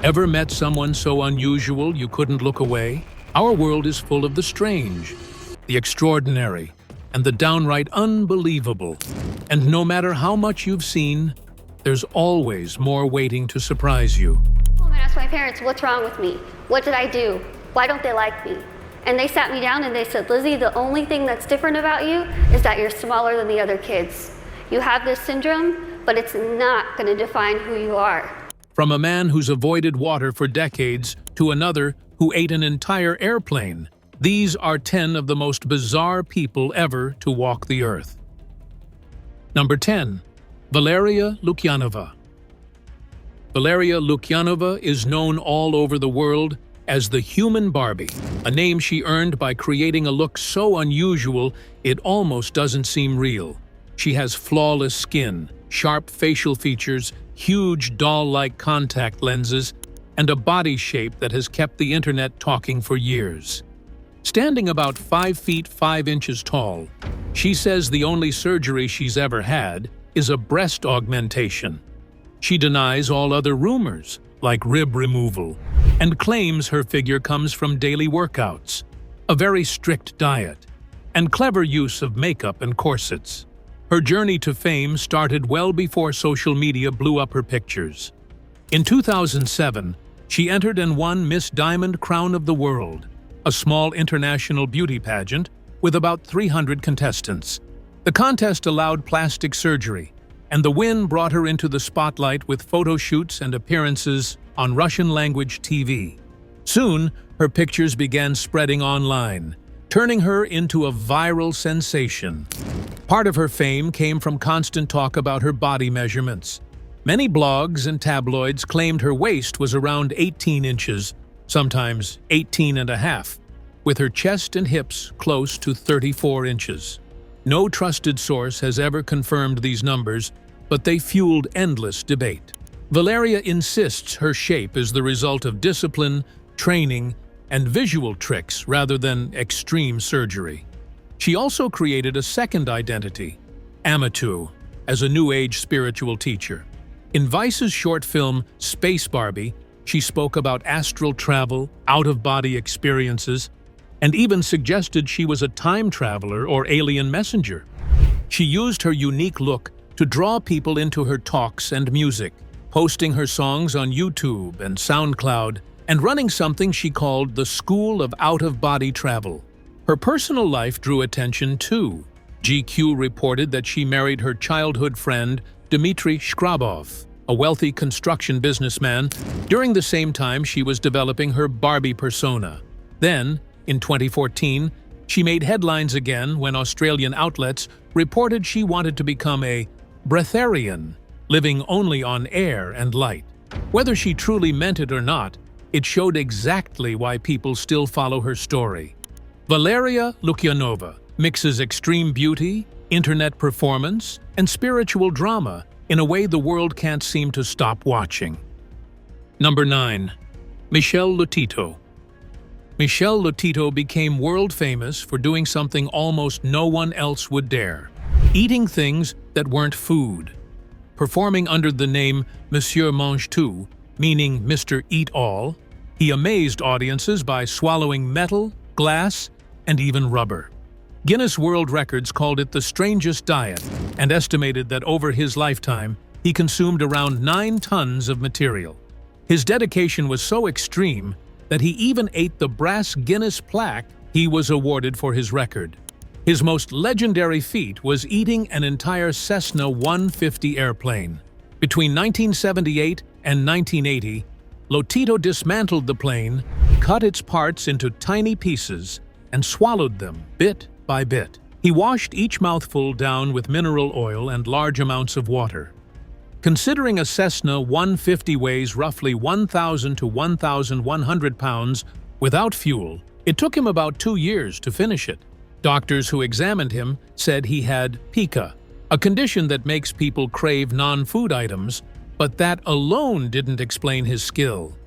Ever met someone so unusual you couldn't look away? Our world is full of the strange, the extraordinary, and the downright unbelievable. And no matter how much you've seen, there's always more waiting to surprise you. I asked my parents, what's wrong with me? What did I do? Why don't they like me? And they sat me down and they said, Lizzie, the only thing that's different about you is that you're smaller than the other kids. You have this syndrome, but it's not going to define who you are. From a man who's avoided water for decades to another who ate an entire airplane, these are 10 of the most bizarre people ever to walk the earth. Number 10. Valeria Lukyanova. Valeria Lukyanova is known all over the world as the human Barbie, a name she earned by creating a look so unusual it almost doesn't seem real. She has flawless skin, sharp facial features, huge doll-like contact lenses, and a body shape that has kept the internet talking for years. Standing about 5 feet 5 inches tall, she says the only surgery she's ever had is a breast augmentation. She denies all other rumors, like rib removal, and claims her figure comes from daily workouts, a very strict diet, and clever use of makeup and corsets. Her journey to fame started well before social media blew up her pictures. In 2007, she entered and won Miss Diamond Crown of the World, a small international beauty pageant with about 300 contestants. The contest allowed plastic surgery, and the win brought her into the spotlight with photo shoots and appearances on Russian-language TV. Soon, her pictures began spreading online, turning her into a viral sensation. Part of her fame came from constant talk about her body measurements. Many blogs and tabloids claimed her waist was around 18 inches, sometimes 18 and a half, with her chest and hips close to 34 inches. No trusted source has ever confirmed these numbers, but they fueled endless debate. Valeria insists her shape is the result of discipline, training, and visual tricks rather than extreme surgery. She also created a second identity, Amou, as a New Age spiritual teacher. In Vice's short film Space Barbie, she spoke about astral travel, out-of-body experiences, and even suggested she was a time traveler or alien messenger. She used her unique look to draw people into her talks and music, posting her songs on YouTube and SoundCloud, and running something she called the School of Out-of-Body Travel. Her personal life drew attention too. GQ reported that she married her childhood friend Dmitry Shkrabov, a wealthy construction businessman, during the same time she was developing her Barbie persona. Then, in 2014, she made headlines again when Australian outlets reported she wanted to become a breatharian, living only on air and light. Whether she truly meant it or not, it showed exactly why people still follow her story. Valeria Lukyanova mixes extreme beauty, internet performance, and spiritual drama in a way the world can't seem to stop watching. Number 9. Michel Lotito. Michel Lotito became world famous for doing something almost no one else would dare: eating things that weren't food. Performing under the name Monsieur Mange Tout, meaning Mr. Eat All, he amazed audiences by swallowing metal, glass, and even rubber. Guinness World Records called it the strangest diet and estimated that over his lifetime, he consumed around 9 tons of material. His dedication was so extreme that he even ate the brass Guinness plaque he was awarded for his record. His most legendary feat was eating an entire Cessna 150 airplane. Between 1978 and 1980, Lotito dismantled the plane, cut its parts into tiny pieces, and swallowed them bit by bit. He washed each mouthful down with mineral oil and large amounts of water. Considering a Cessna 150 weighs roughly 1,000 to 1,100 pounds without fuel, it took him about 2 years to finish it. Doctors who examined him said he had pica, a condition that makes people crave non-food items, but that alone didn't explain his skill.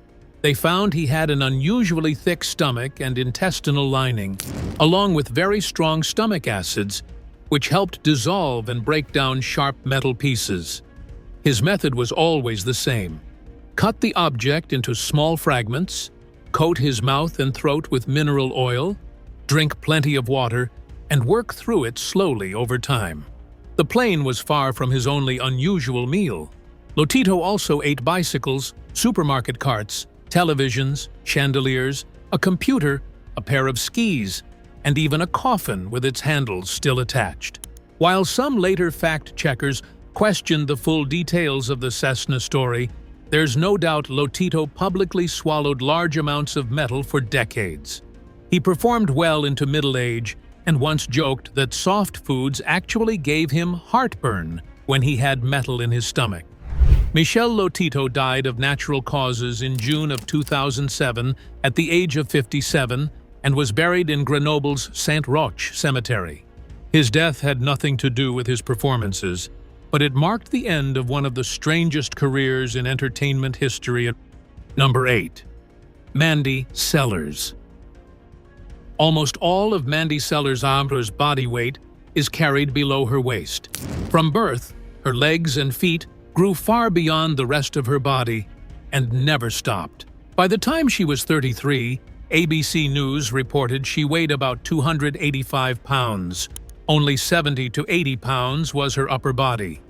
They found he had an unusually thick stomach and intestinal lining, along with very strong stomach acids, which helped dissolve and break down sharp metal pieces. His method was always the same: cut the object into small fragments, coat his mouth and throat with mineral oil, drink plenty of water, and work through it slowly over time. The plane was far from his only unusual meal. Lotito also ate bicycles, supermarket carts, televisions, chandeliers, a computer, a pair of skis, and even a coffin with its handles still attached. While some later fact-checkers questioned the full details of the Cessna story, there's no doubt Lotito publicly swallowed large amounts of metal for decades. He performed well into middle age and once joked that soft foods actually gave him heartburn when he had metal in his stomach. Michel Lotito died of natural causes in June of 2007 at the age of 57 and was buried in Grenoble's Saint-Roch cemetery. His death had nothing to do with his performances, but it marked the end of one of the strangest careers in entertainment history. Number 8. Mandy Sellars. Almost all of Mandy Sellars' body weight is carried below her waist. From birth, her legs and feet grew far beyond the rest of her body and never stopped. By the time she was 33, ABC News reported she weighed about 285 pounds. Only 70 to 80 pounds was her upper body.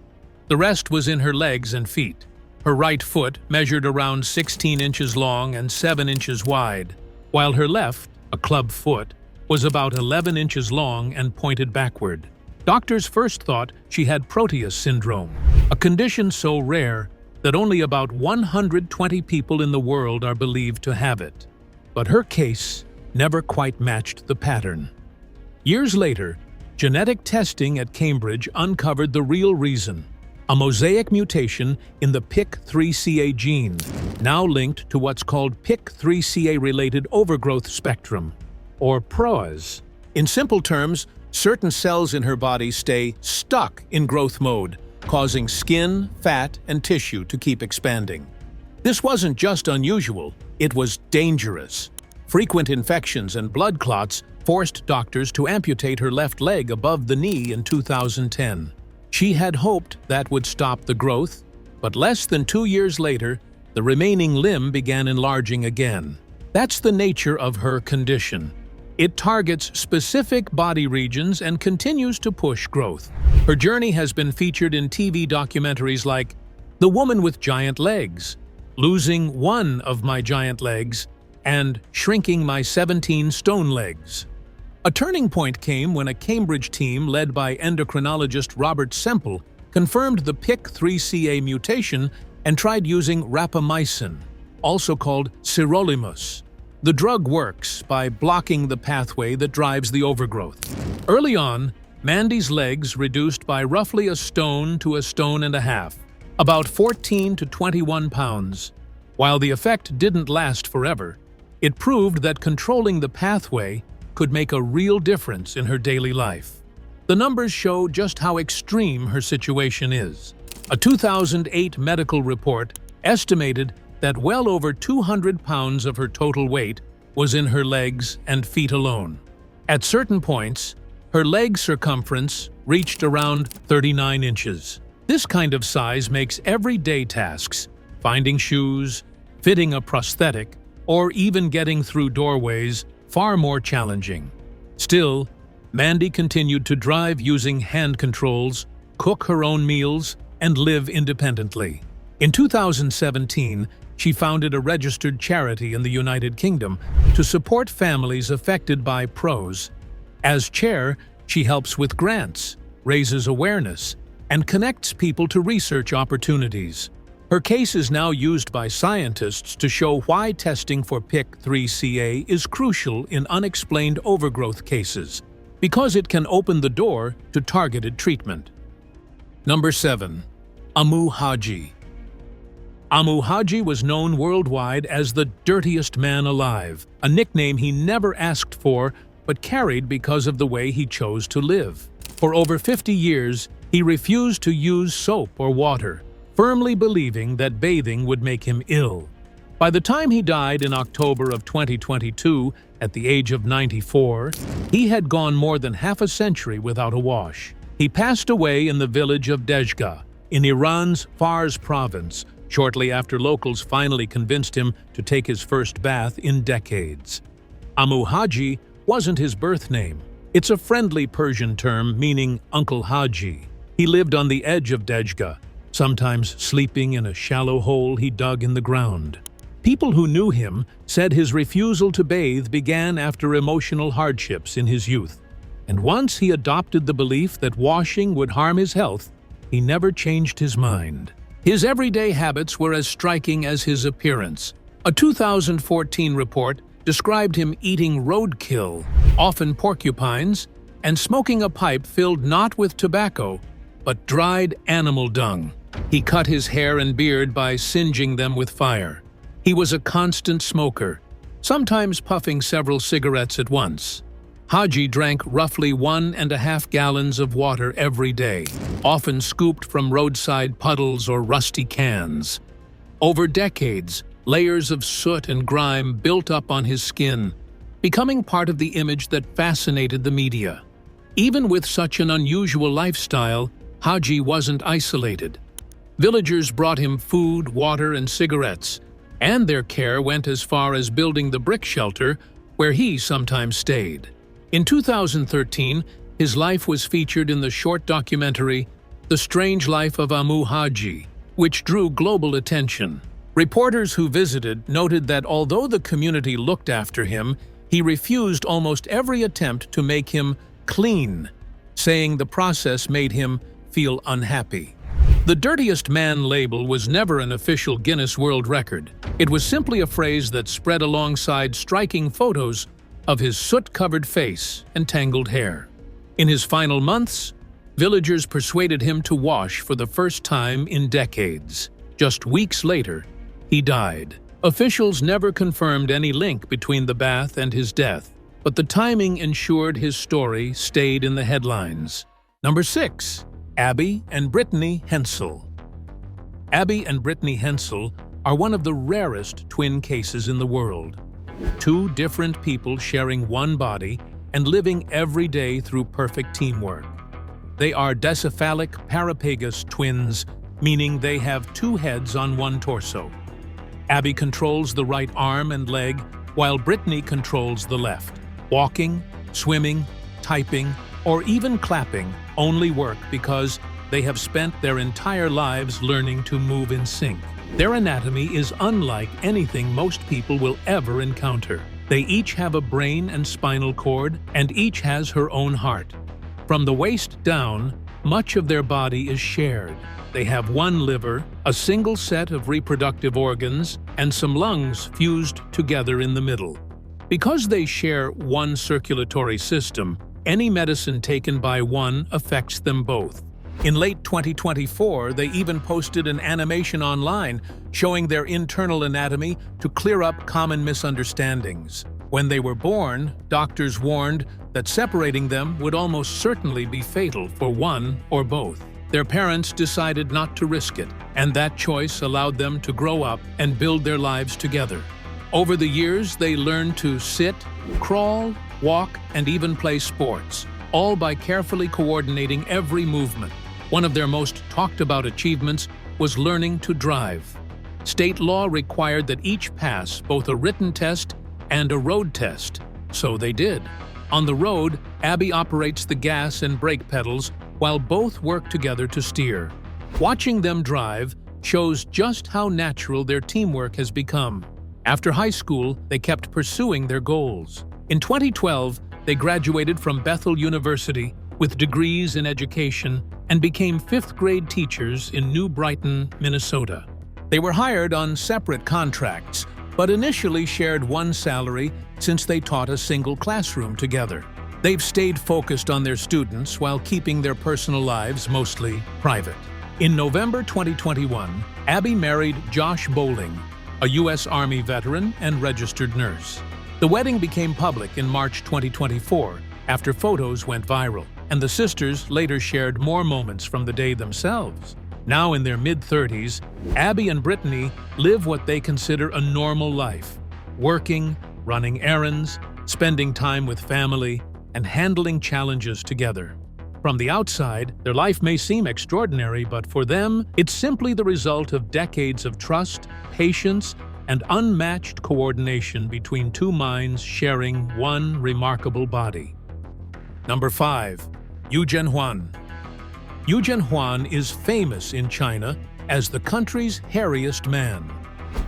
The rest was in her legs and feet. Her right foot measured around 16 inches long and 7 inches wide, while her left, a club foot, was about 11 inches long and pointed backward. Doctors first thought she had Proteus syndrome, a condition so rare that only about 120 people in the world are believed to have it. But her case never quite matched the pattern. Years later, genetic testing at Cambridge uncovered the real reason: a mosaic mutation in the PIK3CA gene, now linked to what's called PIK3CA-related overgrowth spectrum, or PROAS. In simple terms, certain cells in her body stay stuck in growth mode, causing skin, fat, and tissue to keep expanding. This wasn't just unusual, it was dangerous. Frequent infections and blood clots forced doctors to amputate her left leg above the knee in 2010. She had hoped that would stop the growth, but less than 2 years later, the remaining limb began enlarging again. That's the nature of her condition. It targets specific body regions and continues to push growth. Her journey has been featured in TV documentaries like The Woman with Giant Legs, Losing One of My Giant Legs, and Shrinking My 17 Stone Legs. A turning point came when a Cambridge team led by endocrinologist Robert Semple confirmed the PIK3CA mutation and tried using rapamycin, also called sirolimus. The drug works by blocking the pathway that drives the overgrowth. Early on, Mandy's legs reduced by roughly a stone to a stone and a half, about 14 to 21 pounds. While the effect didn't last forever, it proved that controlling the pathway could make a real difference in her daily life. The numbers show just how extreme her situation is. A 2008 medical report estimated that well over 200 pounds of her total weight was in her legs and feet alone. At certain points, her leg circumference reached around 39 inches. This kind of size makes everyday tasks, finding shoes, fitting a prosthetic, or even getting through doorways, far more challenging. Still, Mandy continued to drive using hand controls, cook her own meals, and live independently. In 2017, she founded a registered charity in the United Kingdom to support families affected by PROAS. As chair, she helps with grants, raises awareness, and connects people to research opportunities. Her case is now used by scientists to show why testing for PIK3CA is crucial in unexplained overgrowth cases, because it can open the door to targeted treatment. Number 7. Amou Haji. Amou Haji was known worldwide as the dirtiest man alive, a nickname he never asked for but carried because of the way he chose to live. For over 50 years, he refused to use soap or water, firmly believing that bathing would make him ill. By the time he died in October of 2022, at the age of 94, he had gone more than half a century without a wash. He passed away in the village of Dejga, in Iran's Fars province, shortly after locals finally convinced him to take his first bath in decades. Amou Haji wasn't his birth name. It's a friendly Persian term meaning Uncle Haji. He lived on the edge of Dejga, sometimes sleeping in a shallow hole he dug in the ground. People who knew him said his refusal to bathe began after emotional hardships in his youth. And once he adopted the belief that washing would harm his health, he never changed his mind. His everyday habits were as striking as his appearance. A 2014 report described him eating roadkill, often porcupines, and smoking a pipe filled not with tobacco, but dried animal dung. He cut his hair and beard by singeing them with fire. He was a constant smoker, sometimes puffing several cigarettes at once. Haji drank roughly 1.5 gallons of water every day, often scooped from roadside puddles or rusty cans. Over decades, layers of soot and grime built up on his skin, becoming part of the image that fascinated the media. Even with such an unusual lifestyle, Haji wasn't isolated. Villagers brought him food, water, and cigarettes, and their care went as far as building the brick shelter where he sometimes stayed. In 2013, his life was featured in the short documentary The Strange Life of Amou Haji, which drew global attention. Reporters who visited noted that although the community looked after him, he refused almost every attempt to make him clean, saying the process made him feel unhappy. The dirtiest man label was never an official Guinness World Record. It was simply a phrase that spread alongside striking photos of his soot-covered face and tangled hair. In his final months, villagers persuaded him to wash for the first time in decades. Just weeks later, he died. Officials never confirmed any link between the bath and his death, but the timing ensured his story stayed in the headlines. Number 6. Abby and Brittany Hensel. Abby and Brittany Hensel are one of the rarest twin cases in the world. Two different people sharing one body and living every day through perfect teamwork. They are dasycephalic parapagus twins, meaning they have two heads on one torso. Abby controls the right arm and leg, while Brittany controls the left. Walking, swimming, typing, or even clapping only work because they have spent their entire lives learning to move in sync. Their anatomy is unlike anything most people will ever encounter. They each have a brain and spinal cord, and each has her own heart. From the waist down, much of their body is shared. They have one liver, a single set of reproductive organs, and some lungs fused together in the middle. Because they share one circulatory system, any medicine taken by one affects them both. In late 2024, they even posted an animation online showing their internal anatomy to clear up common misunderstandings. When they were born, doctors warned that separating them would almost certainly be fatal for one or both. Their parents decided not to risk it, and that choice allowed them to grow up and build their lives together. Over the years, they learned to sit, crawl, walk, and even play sports, all by carefully coordinating every movement. One of their most talked about achievements was learning to drive. State law required that each pass both a written test and a road test, so they did. On the road, Abby operates the gas and brake pedals while both work together to steer. Watching them drive shows just how natural their teamwork has become. After high school, they kept pursuing their goals. In 2012, they graduated from Bethel University with degrees in education and became fifth-grade teachers in New Brighton, Minnesota. They were hired on separate contracts, but initially shared one salary since they taught a single classroom together. They've stayed focused on their students while keeping their personal lives mostly private. In November 2021, Abby married Josh Bowling, a U.S. Army veteran and registered nurse. The wedding became public in March 2024 after photos went viral, and the sisters later shared more moments from the day themselves. Now in their mid-30s, Abby and Brittany live what they consider a normal life, working, running errands, spending time with family, and handling challenges together. From the outside, their life may seem extraordinary, but for them, it's simply the result of decades of trust, patience, and unmatched coordination between two minds sharing one remarkable body. Number 5. Zhenhuan. Zhenhuan is famous in China as the country's hairiest man,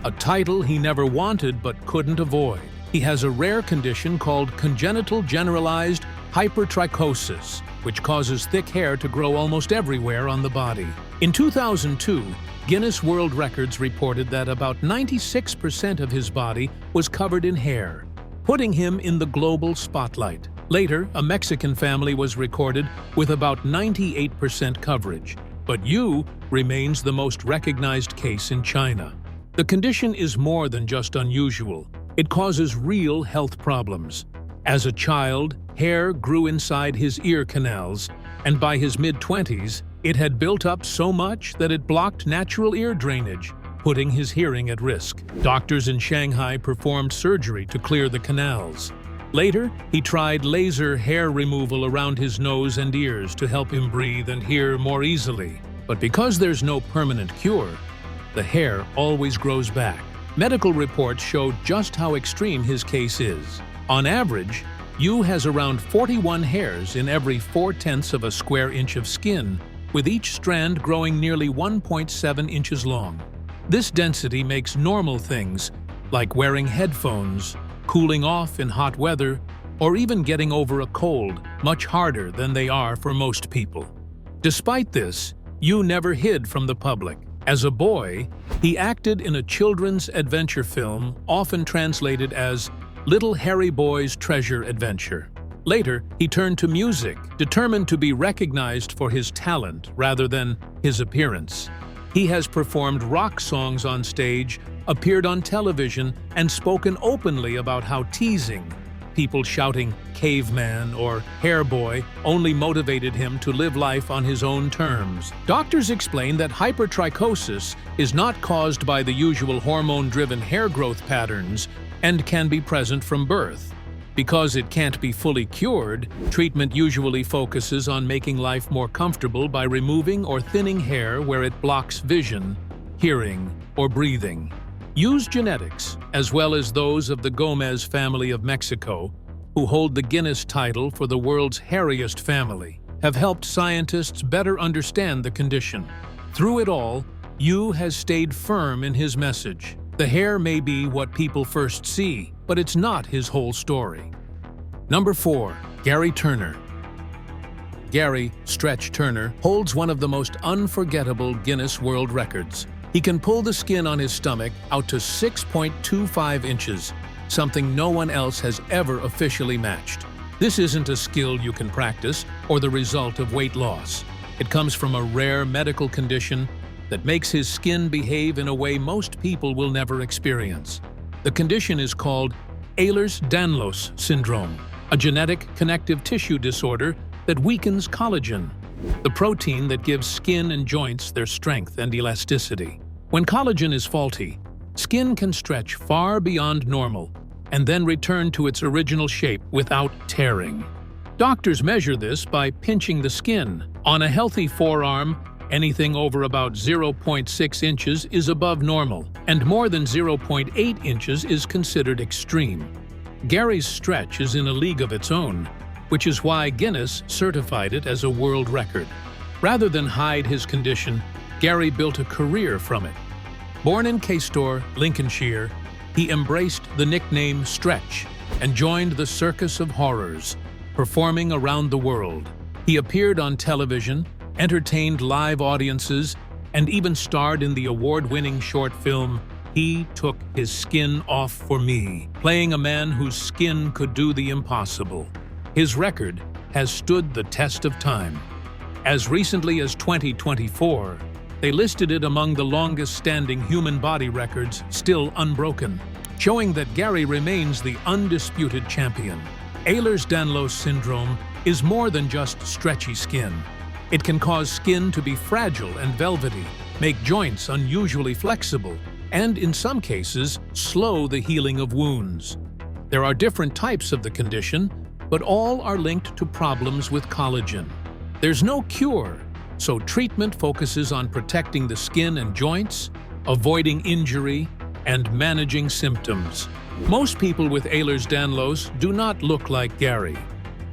a title he never wanted but couldn't avoid. He has a rare condition called congenital generalized hypertrichosis, which causes thick hair to grow almost everywhere on the body. In 2002, Guinness World Records reported that about 96% of his body was covered in hair, putting him in the global spotlight. Later, a Mexican family was recorded with about 98% coverage, but Yu remains the most recognized case in China. The condition is more than just unusual. It causes real health problems. As a child, hair grew inside his ear canals, and by his mid-20s, it had built up so much that it blocked natural ear drainage, putting his hearing at risk. Doctors in Shanghai performed surgery to clear the canals. Later, he tried laser hair removal around his nose and ears to help him breathe and hear more easily. But because there's no permanent cure, the hair always grows back. Medical reports showed just how extreme his case is. On average, Yu has around 41 hairs in every 4/10 of a square inch of skin, with each strand growing nearly 1.7 inches long. This density makes normal things, like wearing headphones, cooling off in hot weather, or even getting over a cold, much harder than they are for most people. Despite this, Yu never hid from the public. As a boy, he acted in a children's adventure film, often translated as Little Hairy Boy's Treasure Adventure. Later, he turned to music, determined to be recognized for his talent rather than his appearance. He has performed rock songs on stage, appeared on television, and spoken openly about how teasing, people shouting "caveman" or "hair boy," only motivated him to live life on his own terms. Doctors explain that hypertrichosis is not caused by the usual hormone-driven hair growth patterns and can be present from birth. Because it can't be fully cured, treatment usually focuses on making life more comfortable by removing or thinning hair where it blocks vision, hearing, or breathing. Yu's genetics, as well as those of the Gomez family of Mexico, who hold the Guinness title for the world's hairiest family, have helped scientists better understand the condition. Through it all, Yu has stayed firm in his message. The hair may be what people first see, but it's not his whole story. Number 4. Gary Turner. Gary "Stretch" Turner holds one of the most unforgettable Guinness World Records. He can pull the skin on his stomach out to 6.25 inches, something no one else has ever officially matched. This isn't a skill you can practice or the result of weight loss. It comes from a rare medical condition that makes his skin behave in a way most people will never experience. The condition is called Ehlers-Danlos syndrome, a genetic connective tissue disorder that weakens collagen, the protein that gives skin and joints their strength and elasticity. When collagen is faulty, skin can stretch far beyond normal and then return to its original shape without tearing. Doctors measure this by pinching the skin. On a healthy forearm, anything over about 0.6 inches is above normal, and more than 0.8 inches is considered extreme. Gary's stretch is in a league of its own, which is why Guinness certified it as a world record. Rather than hide his condition, Gary built a career from it. Born in Caistor, Lincolnshire, he embraced the nickname Stretch and joined the Circus of Horrors, performing around the world. He appeared on television, entertained live audiences, and even starred in the award-winning short film He Took His Skin Off for Me, playing a man whose skin could do the impossible. His record has stood the test of time. As recently as 2024, they listed it among the longest-standing human body records still unbroken, showing that Gary remains the undisputed champion. Ehlers-Danlos syndrome is more than just stretchy skin. It can cause skin to be fragile and velvety, make joints unusually flexible, and in some cases, slow the healing of wounds. There are different types of the condition, but all are linked to problems with collagen. There's no cure, so treatment focuses on protecting the skin and joints, avoiding injury, and managing symptoms. Most people with Ehlers-Danlos do not look like Gary.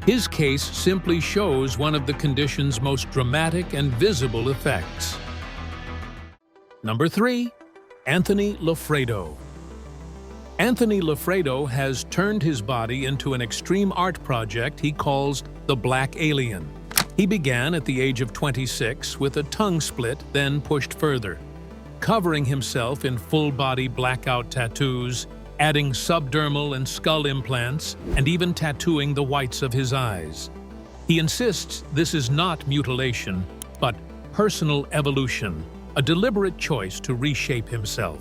His case simply shows one of the condition's most dramatic and visible effects. Number 3. Anthony Loffredo. Anthony Loffredo has turned his body into an extreme art project he calls the Black Alien. He began at the age of 26 with a tongue split, then pushed further, covering himself in full-body blackout tattoos, adding subdermal and skull implants, and even tattooing the whites of his eyes. He insists this is not mutilation, but personal evolution, a deliberate choice to reshape himself.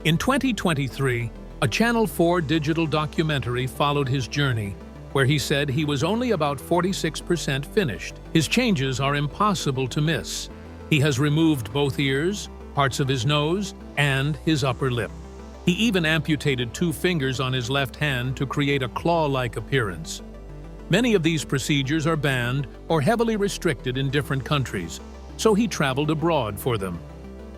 In 2023, a Channel 4 digital documentary followed his journey, where he said he was only about 46% finished. His changes are impossible to miss. He has removed both ears, parts of his nose, and his upper lip. He even amputated 2 fingers on his left hand to create a claw-like appearance. Many of these procedures are banned or heavily restricted in different countries, so he traveled abroad for them,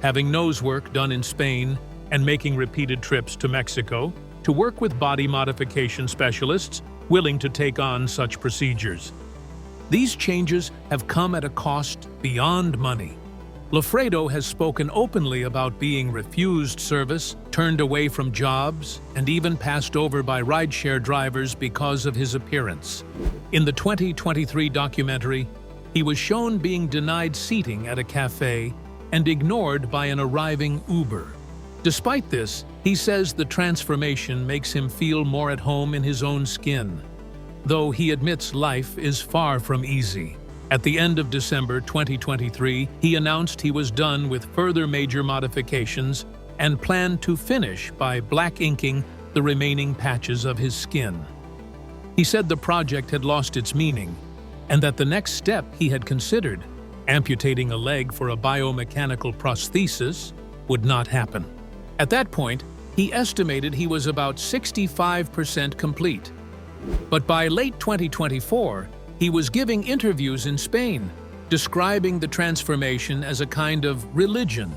having nose work done in Spain and making repeated trips to Mexico to work with body modification specialists willing to take on such procedures. These changes have come at a cost beyond money. Loffredo has spoken openly about being refused service, turned away from jobs, and even passed over by rideshare drivers because of his appearance. In the 2023 documentary, he was shown being denied seating at a cafe and ignored by an arriving Uber. Despite this, he says the transformation makes him feel more at home in his own skin, though he admits life is far from easy. At the end of December 2023, he announced he was done with further major modifications and planned to finish by black inking the remaining patches of his skin. He said the project had lost its meaning and that the next step he had considered, amputating a leg for a biomechanical prosthesis, would not happen. At that point, he estimated he was about 65% complete. But by late 2024, he was giving interviews in Spain, describing the transformation as a kind of religion,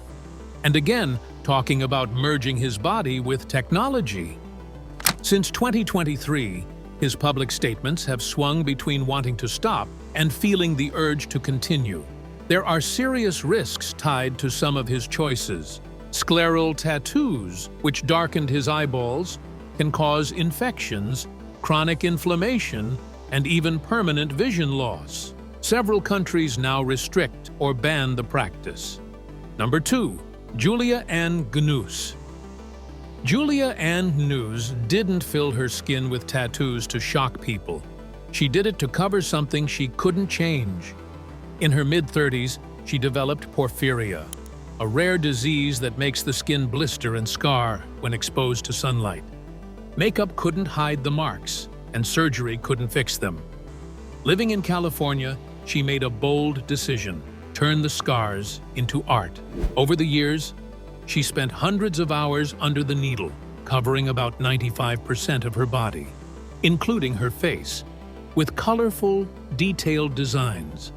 and again talking about merging his body with technology. Since 2023, his public statements have swung between wanting to stop and feeling the urge to continue. There are serious risks tied to some of his choices. Scleral tattoos, which darkened his eyeballs, can cause infections, chronic inflammation, and even permanent vision loss. Several countries now restrict or ban the practice. Number 2. Julia Ann Gnuse. Julia Ann Gnuse didn't fill her skin with tattoos to shock people. She did it to cover something she couldn't change. In her mid-30s, she developed porphyria, a rare disease that makes the skin blister and scar when exposed to sunlight. Makeup couldn't hide the marks, and surgery couldn't fix them. Living in California, she made a bold decision: turn the scars into art. Over the years, she spent hundreds of hours under the needle, covering about 95% of her body, including her face, with colorful, detailed designs.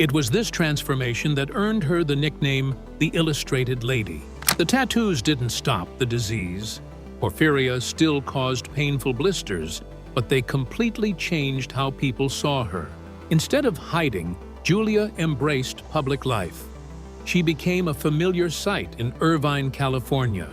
It was this transformation that earned her the nickname the Illustrated Lady. The tattoos didn't stop the disease. Porphyria still caused painful blisters, but they completely changed how people saw her. Instead of hiding, Julia embraced public life. She became a familiar sight in Irvine, California,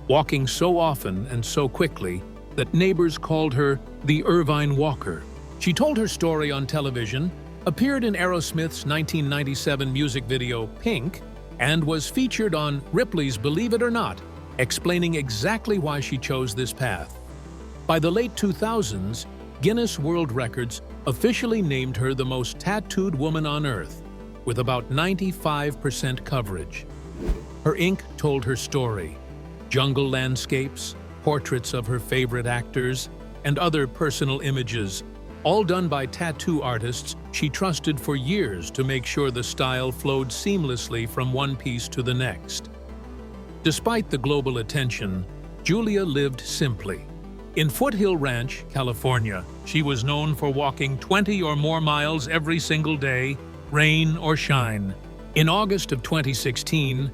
walking so often and so quickly that neighbors called her the Irvine Walker. She told her story on television, appeared in Aerosmith's 1997 music video Pink, and was featured on Ripley's Believe It or Not, explaining exactly why she chose this path. By the late 2000s, Guinness World Records officially named her the most tattooed woman on Earth, with about 95% coverage. Her ink told her story: jungle landscapes, portraits of her favorite actors, and other personal images, all done by tattoo artists she trusted for years to make sure the style flowed seamlessly from one piece to the next. Despite the global attention, Julia lived simply. In Foothill Ranch, California, she was known for walking 20 or more miles every single day, rain or shine. In August of 2016,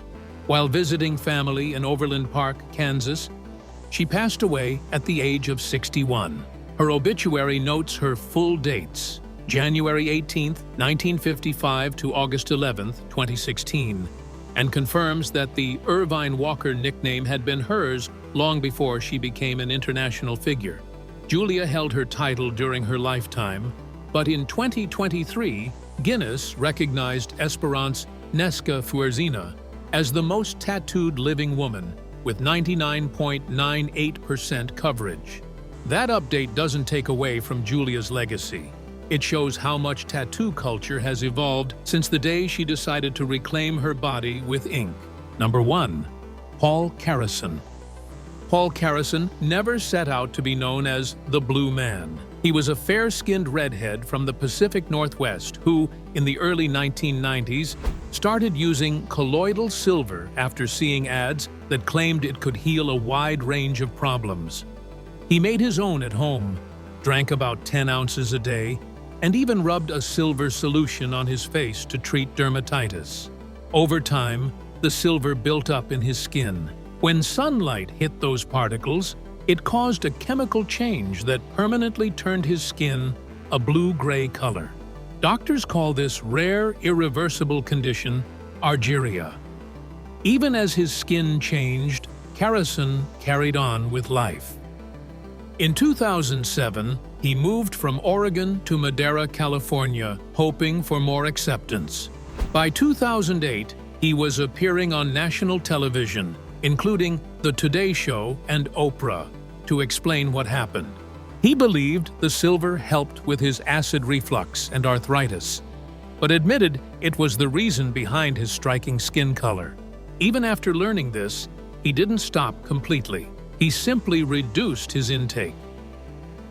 while visiting family in Overland Park, Kansas, she passed away at the age of 61. Her obituary notes her full dates: January 18, 1955 to August 11, 2016, and confirms that the Irvine Walker nickname had been hers long before she became an international figure. Julia held her title during her lifetime, but in 2023, Guinness recognized Esperance Nesca Fuerzina as the most tattooed living woman, with 99.98% coverage. That update doesn't take away from Julia's legacy. It shows how much tattoo culture has evolved since the day she decided to reclaim her body with ink. Number 1. Paul Karason. Paul Karason never set out to be known as the Blue Man. He was a fair-skinned redhead from the Pacific Northwest who, in the early 1990s, started using colloidal silver after seeing ads that claimed it could heal a wide range of problems. He made his own at home, drank about 10 ounces a day, and even rubbed a silver solution on his face to treat dermatitis. Over time, the silver built up in his skin. When sunlight hit those particles, it caused a chemical change that permanently turned his skin a blue-gray color. Doctors call this rare, irreversible condition argyria. Even as his skin changed, Karason carried on with life. In 2007, he moved from Oregon to Madera, California, hoping for more acceptance. By 2008, he was appearing on national television, including The Today Show and Oprah, to explain what happened. He believed the silver helped with his acid reflux and arthritis, but admitted it was the reason behind his striking skin color. Even after learning this, he didn't stop completely. He simply reduced his intake.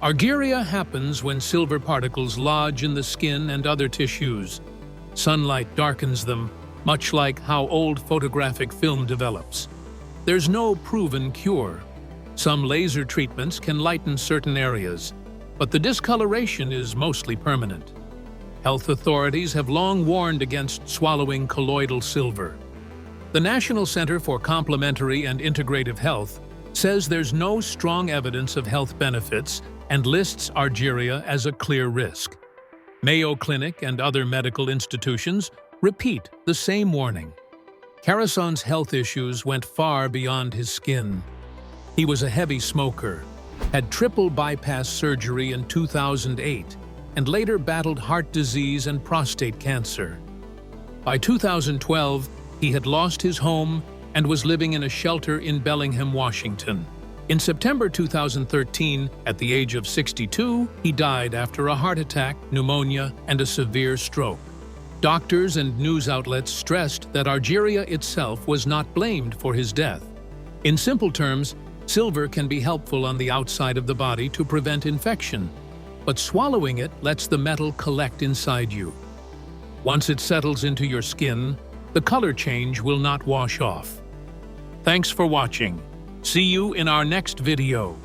Argyria happens when silver particles lodge in the skin and other tissues. Sunlight darkens them, much like how old photographic film develops. There's no proven cure. Some laser treatments can lighten certain areas, but the discoloration is mostly permanent. Health authorities have long warned against swallowing colloidal silver. The National Center for Complementary and Integrative Health says there's no strong evidence of health benefits and lists argyria as a clear risk. Mayo Clinic and other medical institutions repeat the same warning. Karason's health issues went far beyond his skin. He was a heavy smoker, had triple bypass surgery in 2008, and later battled heart disease and prostate cancer. By 2012, he had lost his home and was living in a shelter in Bellingham, Washington. In September 2013, at the age of 62, he died after a heart attack, pneumonia, and a severe stroke. Doctors and news outlets stressed that argyria itself was not blamed for his death. In simple terms, silver can be helpful on the outside of the body to prevent infection, but swallowing it lets the metal collect inside you. Once it settles into your skin, the color change will not wash off. Thanks for watching. See you in our next video.